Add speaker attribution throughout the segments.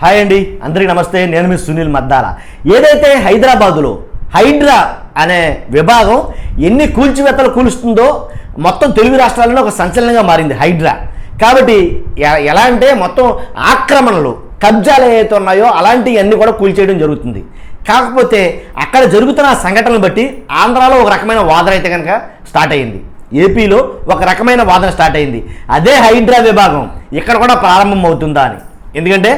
Speaker 1: Hi అండి, అందరికీ నమస్తే. నేను మీ సునీల్ మద్దాల. ఏదైతే హైదరాబాదులో హైడ్రా అనే విభాగం ఎన్ని కూల్చివేతలు కూలుస్తుందో మొత్తం తెలుగు రాష్ట్రాలలో ఒక సంచలనంగా మారింది హైడ్రా. కాబట్టి ఎలా అంటే మొత్తం ఆక్రమణలు, కబ్జాలు ఏవైతే ఉన్నాయో అలాంటివన్నీ కూడా కూల్చేయడం జరుగుతుంది. కాకపోతే అక్కడ జరుగుతున్న సంఘటనలు బట్టి ఆంధ్రాలో ఒక రకమైన వాదన అయితే కనుక స్టార్ట్ అయ్యింది, ఏపీలో ఒక రకమైన వాదన స్టార్ట్ అయింది. అదే హైడ్రా విభాగం ఇక్కడ కూడా ప్రారంభం అవుతుందా అని. ఎందుకంటే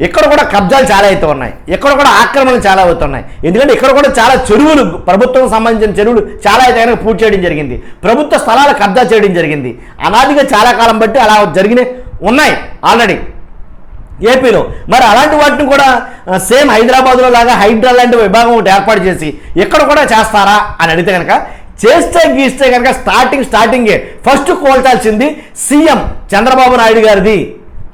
Speaker 1: ఇక్కడ కూడా కబ్జాలు చాలా అయితే ఉన్నాయి, ఇక్కడ కూడా ఆక్రమణలు చాలా అవుతున్నాయి. ఎందుకంటే ఇక్కడ కూడా చాలా చెరువులు, ప్రభుత్వం సంబంధించిన చెరువులు చాలా అయితే కనుక పూర్తి చేయడం జరిగింది, ప్రభుత్వ స్థలాలు కబ్జా చేయడం జరిగింది. అనాదిగా చాలా కాలం బట్టి అలా జరిగినాయి ఉన్నాయి ఆల్రెడీ ఏపీలో. మరి అలాంటి వాటిని కూడా సేమ్ హైదరాబాద్లో లాగా హైడ్రా లాంటి విభాగం ఒకటి ఏర్పాటు చేసి ఇక్కడ కూడా చేస్తారా అని అడిగితే కనుక గీస్తే కనుక స్టార్టింగే ఫస్ట్ కోల్చాల్సింది సీఎం చంద్రబాబు నాయుడు గారిది.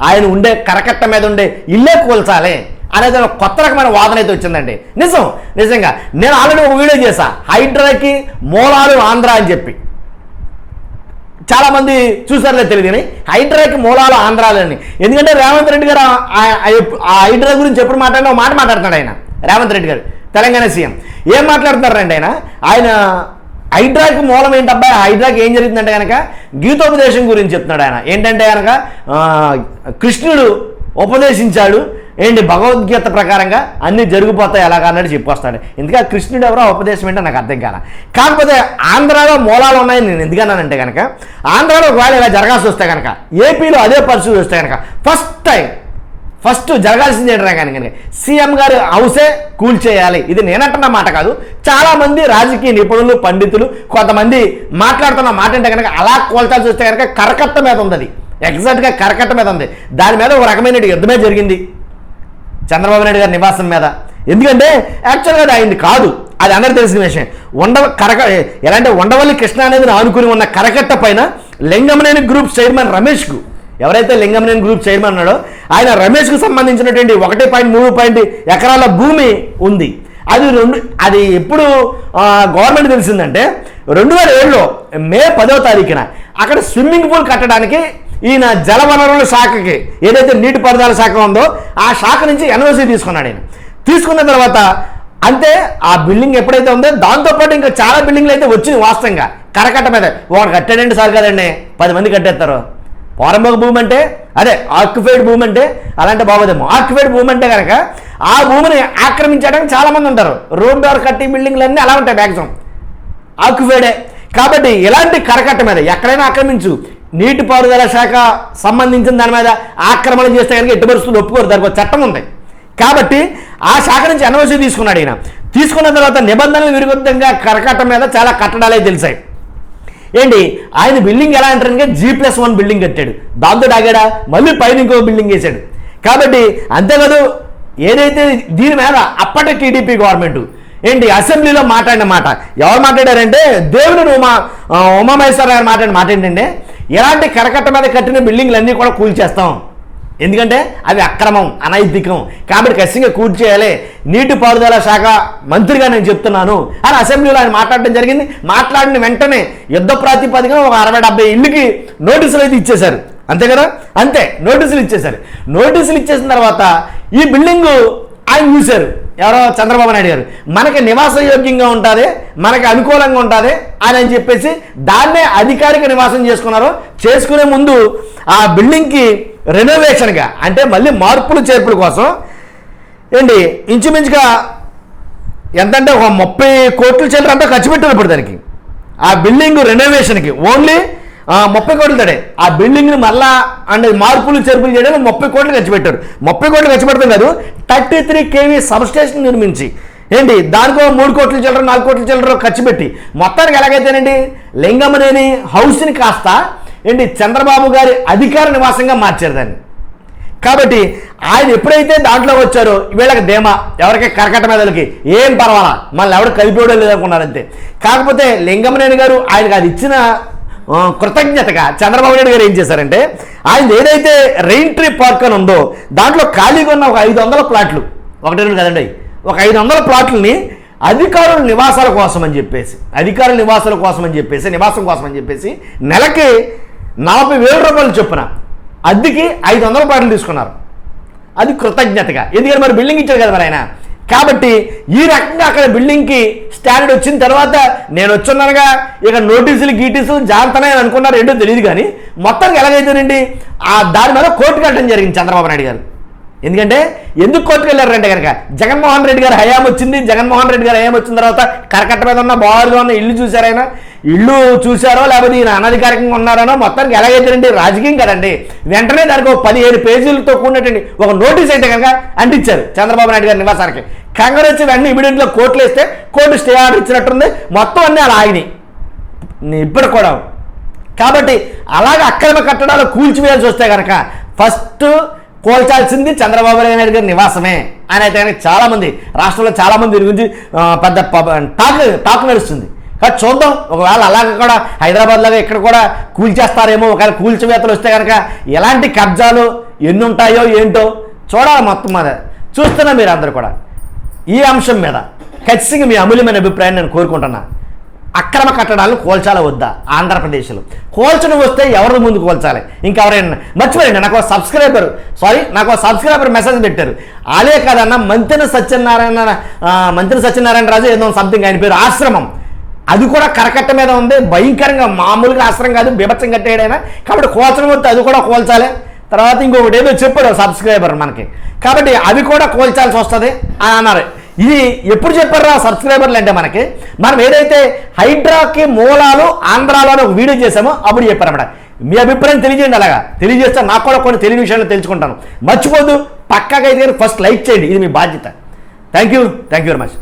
Speaker 1: ఆయన ఉండే కరకట్ట మీద ఉండే ఇల్లే కూల్చాలి అనేది ఒక కొత్త రకమైన వాదన అయితే వచ్చిందండి. నిజంగా నేను ఆల్రెడీ ఒక వీడియో చేశా, హైడ్రాకి మూలాలు ఆంధ్ర అని చెప్పి. చాలామంది చూసారులే తెలియదు కానీ హైడ్రాకి మూలాలు ఆంధ్రాలని. ఎందుకంటే రేవంత్ రెడ్డి గారు ఆ హైడ్రా గురించి ఎప్పుడు మాట్లాడినా మాట మాట్లాడుతున్నాడు ఆయన. రేవంత్ రెడ్డి గారు తెలంగాణ సీఎం ఏం మాట్లాడుతున్నారండి ఆయన హైడ్రాకి మూలం ఏంటబ్బా, హైడ్రాకి ఏం జరిగిందంటే కనుక గీతోపదేశం గురించి చెప్తున్నాడు ఆయన. ఏంటంటే కనుక కృష్ణుడు ఉపదేశించాడు, భగవద్గీత ప్రకారంగా అన్నీ జరిగిపోతాయి అలాగా అన్నట్టు చెప్పొస్తాడు. ఎందుకంటే కృష్ణుడు ఎవరో ఉపదేశం ఏంటో నాకు అర్థం కాల. కాకపోతే ఆంధ్రాలో మూలాలు ఉన్నాయని నేను ఎందుకన్నానంటే కనుక ఆంధ్రాలో ఒకవేళ ఇలా జరగాల్సి వస్తే కనుక ఏపీలో అదే పరిస్థితి వస్తే కనుక ఫస్ట్ జరగాల్సింది ఏంటంటే కనుక సీఎం గారు హౌసే కూల్చేయాలి. ఇది నేనంటున్న మాట కాదు, చాలామంది రాజకీయ నిపుణులు, పండితులు కొంతమంది మాట్లాడుతున్న మాట అంటే కనుక అలా కూల్చాల్సి వస్తే కనుక కరకట్ట మీద ఉంది, అది ఎగ్జాక్ట్గా కరకట్ట మీద ఉంది. దాని మీద ఒక రకమైన యుద్ధమే జరిగింది చంద్రబాబు నాయుడు గారి నివాసం మీద. ఎందుకంటే యాక్చువల్గా అది అయింది కాదు, అది అందరికీ తెలిసిన విషయం. ఎలాంటి ఉండవల్లి కృష్ణ అనేది ఆనుకుని ఉన్న కరకట్ట పైన లింగమనేని గ్రూప్ చైర్మన్ రమేష్కు, ఎవరైతే లింగమనేని గ్రూప్ చైర్మన్ ఉన్నాడో ఆయన రమేష్కు సంబంధించినటువంటి 1.3 ఎకరాల భూమి ఉంది. అది ఎప్పుడు గవర్నమెంట్ తెలిసిందంటే 2007లో మే 10వ తారీఖున అక్కడ స్విమ్మింగ్ పూల్ కట్టడానికి ఈయన జలవనరుల శాఖకి, ఏదైతే నీటిపారుదల శాఖ ఉందో ఆ శాఖ నుంచి ఎన్ఓసి తీసుకున్నాడు. ఆయన తీసుకున్న తర్వాత అంతే ఆ బిల్డింగ్ ఎప్పుడైతే ఉందో దాంతోపాటు ఇంకా చాలా బిల్డింగ్లు అయితే వచ్చింది. వాస్తవంగా కరకట్ట మీద ఒకటి కట్టాడండి సార్ కదండి, 10 మంది కట్టేస్తారు. పౌరంభక భూమి అంటే అదే ఆక్యుపైడ్ భూమి అంటే అలాంటి బాగోదేమో. ఆక్యుపైడ్ భూమి అంటే కనుక ఆ భూమిని ఆక్రమించడానికి చాలామంది ఉంటారు. రోడ్ డోర్ కట్టి బిల్డింగ్లు అన్నీ అలా ఉంటాయి, మ్యాక్సిమం ఆక్యుపైడే. కాబట్టి ఇలాంటి కరకట్ట మీద ఎక్కడైనా ఆక్రమించు, నీటిపారుదల శాఖ సంబంధించిన దాని మీద ఆక్రమణ చేస్తే కనుక ఎట్టి పరిస్థితులు ఒప్పుకోరు, దానికి ఒక చట్టం ఉంది. కాబట్టి ఆ శాఖ నుంచి ఎన్ఓసి తీసుకున్నాడు ఈయన. తీసుకున్న తర్వాత నిబంధనలు విరుద్ధంగా కరకట్ట మీద చాలా కట్టడాలే తెలిసాయి. ఆయన బిల్డింగ్ ఎలా అంటారంటే G+1 బిల్డింగ్ కట్టాడు, దాంతో ఆగాడా మళ్ళీ పైన ఇంకో బిల్డింగ్ వేసాడు. కాబట్టి అంతేకాదు ఏదైతే దీని మీద అప్పటి టీడీపీ గవర్నమెంట్ అసెంబ్లీలో మాట్లాడిన మాట, ఎవరు మాట్లాడారంటే దేవుని ఉమామహేశ్వర గారు మాట్లాడిన మాట ఏంటంటే ఇలాంటి కరకట్ట మీద కట్టిన బిల్డింగ్లన్నీ కూడా కూల్చేస్తాం, ఎందుకంటే అవి అక్రమం, అనైతికం, కాబట్టి ఖచ్చితంగా కూల్చేయాలి, నీటిపారుదల శాఖ మంత్రిగా నేను చెప్తున్నాను అని అసెంబ్లీలో ఆయన మాట్లాడడం జరిగింది. మాట్లాడిన వెంటనే యుద్ధ ప్రాతిపదికన ఒక 60-70 ఇళ్ళకి నోటీసులు అయితే ఇచ్చేశారు, అంతే కదా, అంతే నోటీసులు ఇచ్చేశారు. నోటీసులు ఇచ్చేసిన తర్వాత ఈ బిల్డింగు ఆయన చూశారు, ఎవరో చంద్రబాబు నాయుడు గారు, మనకి నివాసయోగ్యంగా ఉంటుంది, మనకి అనుకూలంగా ఉంటుంది అని చెప్పేసి దాన్నే అధికారిక నివాసం చేసుకున్నారు. చేసుకునే ముందు ఆ బిల్డింగ్కి రెనోవేషన్గా అంటే మళ్ళీ మార్పులు చేర్పుల కోసం ఇంచుమించుగా ఎంతంటే ఒక 30 కోట్ల చిల్లర అంతా ఖర్చు పెట్టారు ఇప్పుడు దానికి. ఆ బిల్డింగ్ రెనోవేషన్కి ఓన్లీ 30 కోట్లు తడే ఆ బిల్డింగ్ని మళ్ళా అంటే మార్పులు చేర్పులు చేయడానికి 30 కోట్లు ఖర్చు పెట్టారు. 30 కోట్లు ఖర్చు పెడతాం కాదు, 33 kV సబ్స్టేషన్ నిర్మించి దానికో 3 కోట్ల చిల్లర 4 కోట్ల చిల్లర ఖర్చు పెట్టి మొత్తానికి ఎలాగైతేనండి లింగమనేని హౌస్ని కాస్త చంద్రబాబు గారి అధికార నివాసంగా మార్చారు దాన్ని. కాబట్టి ఆయన ఎప్పుడైతే దాంట్లో వచ్చారో వీళ్ళకి ధీమా, ఎవరికి కరకట్ట మీదలకి ఏం పర్వాలా, మళ్ళీ ఎవరు కలిపిపోవడం లేదనుకున్నారంతే. కాకపోతే లింగమనేని గారు ఆయనకు అది ఇచ్చిన కృతజ్ఞతగా చంద్రబాబు నాయుడు గారు ఏం చేశారంటే ఆయన ఏదైతే రెయిన్ ట్రీ పార్క్ అని ఉందో దాంట్లో ఖాళీగా ఉన్న ఒక 500 ప్లాట్లు, 1-2 కదండి, ఒక 500 ప్లాట్లని అధికారుల నివాసాల కోసం అని చెప్పేసి నివాసం కోసం అని చెప్పేసి నెలకి 40,000 రూపాయలు చొప్పున అద్దెకి 500 ప్లాట్లు తీసుకున్నారు. అది కృతజ్ఞతగా, ఎందుకంటే మరి బిల్డింగ్ ఇచ్చారు కదా మరి ఆయన. కాబట్టి ఈ రకంగా అక్కడ బిల్డింగ్కి స్టాండర్డ్ వచ్చిన తర్వాత నేను వచ్చున్నానుగా ఇక నోటీసులు గీటీసులు జాగ్రత్తనే అనుకున్నారు, ఏంటో తెలియదు. కానీ మొత్తానికి ఎలాగైతేనండి దాని మీద కోర్టుకు వెళ్ళడం జరిగింది చంద్రబాబు నాయుడు గారు. ఎందుకంటే ఎందుకు కోర్టుకు వెళ్ళారంటే కనుక జగన్మోహన్ రెడ్డి గారు హయాం వచ్చింది. జగన్మోహన్ రెడ్డి గారు హయాం వచ్చిన తర్వాత కరకట్ట మీద ఉన్న బారుగా ఉన్న ఇల్లు చూశారైనా, ఇల్లు చూశారో లేకపోతే ఈయన అనధికారికంగా ఉన్నారనో మొత్తానికి ఎలాగైతేనండి రాజకీయం కదండి. వెంటనే దానికి ఒక 17 పేజీలతో కూడినటువంటి ఒక నోటీస్ అయితే కనుక అంటించారు చంద్రబాబు నాయుడు గారి నివాసానికి. కంగారు వచ్చి వెంటనే ఇమీడియట్గా కోర్టులు వేస్తే కోర్టు స్టే ఆర్డర్ ఇచ్చినట్టుంది. మొత్తం అన్నీ అలా ఆగినాయి ఇప్పుడు కూడా. కాబట్టి అలాగే అక్రమ కట్టడాలు కూల్చివేయాల్సి వస్తే కనుక ఫస్ట్ కోల్చాల్సింది చంద్రబాబు నాయుడు గారి నివాసమే అని అయితే కనుక చాలామంది రాష్ట్రంలో చాలామంది దీని గురించి పెద్ద టాక్ నడుస్తుంది. కానీ చూద్దాం, ఒకవేళ అలాగే కూడా హైదరాబాద్ లాగా ఇక్కడ కూడా కూల్చేస్తారేమో. ఒకవేళ కూల్చివేతలు వస్తే కనుక ఎలాంటి కబ్జాలు ఎన్ని ఉంటాయో ఏంటో చూడాలి. మొత్తం మీద చూస్తున్నా మీరు అందరూ కూడా ఈ అంశం మీద ఖచ్చితంగా మీ అమూల్యమైన అభిప్రాయాన్ని నేను కోరుకుంటున్నా. అక్రమ కట్టడాలను కోల్చాలా వద్దా ఆంధ్రప్రదేశ్లో? కోల్చడం వస్తే ఎవరి ముందు కోల్చాలి? ఇంకెవరైనా మర్చిపోయండి, నాకు ఒక సబ్స్క్రైబర్ మెసేజ్ పెట్టారు. అదే కదన్నా మంత్రి సత్యనారాయణ రాజు ఏదో సంథింగ్ ఆయన పేరు, ఆశ్రమం అది కూడా కరకట్ట మీద ఉంది. భయంకరంగా మామూలుగా ఆశ్రమం కాదు, బీభత్సం కట్టేయడైనా. కాబట్టి కోల్చడం వస్తే అది కూడా కోల్చాలి. తర్వాత ఇంకొకటి ఏదో చెప్పాడు సబ్స్క్రైబర్ మనకి, కాబట్టి అవి కూడా కోల్చాల్సి వస్తుంది అని అన్నారు. ఇది ఎప్పుడు చెప్పారా సబ్స్క్రైబర్లు అంటే మనం ఏదైతే హైడ్రాకి మూలాలు ఆంధ్రాలో ఒక వీడియో చేసామో అప్పుడు చెప్పారన్నమాట. మీ అభిప్రాయం తెలియజేయండి. అలాగా తెలియజేస్తే నాకు కూడా కొన్ని తెలియని విషయాలు తెలుసుకుంటాను. మర్చిపోద్దు, పక్కాగా అయితే ఫస్ట్ లైక్ చేయండి, ఇది మీ బాధ్యత. Thank you very much.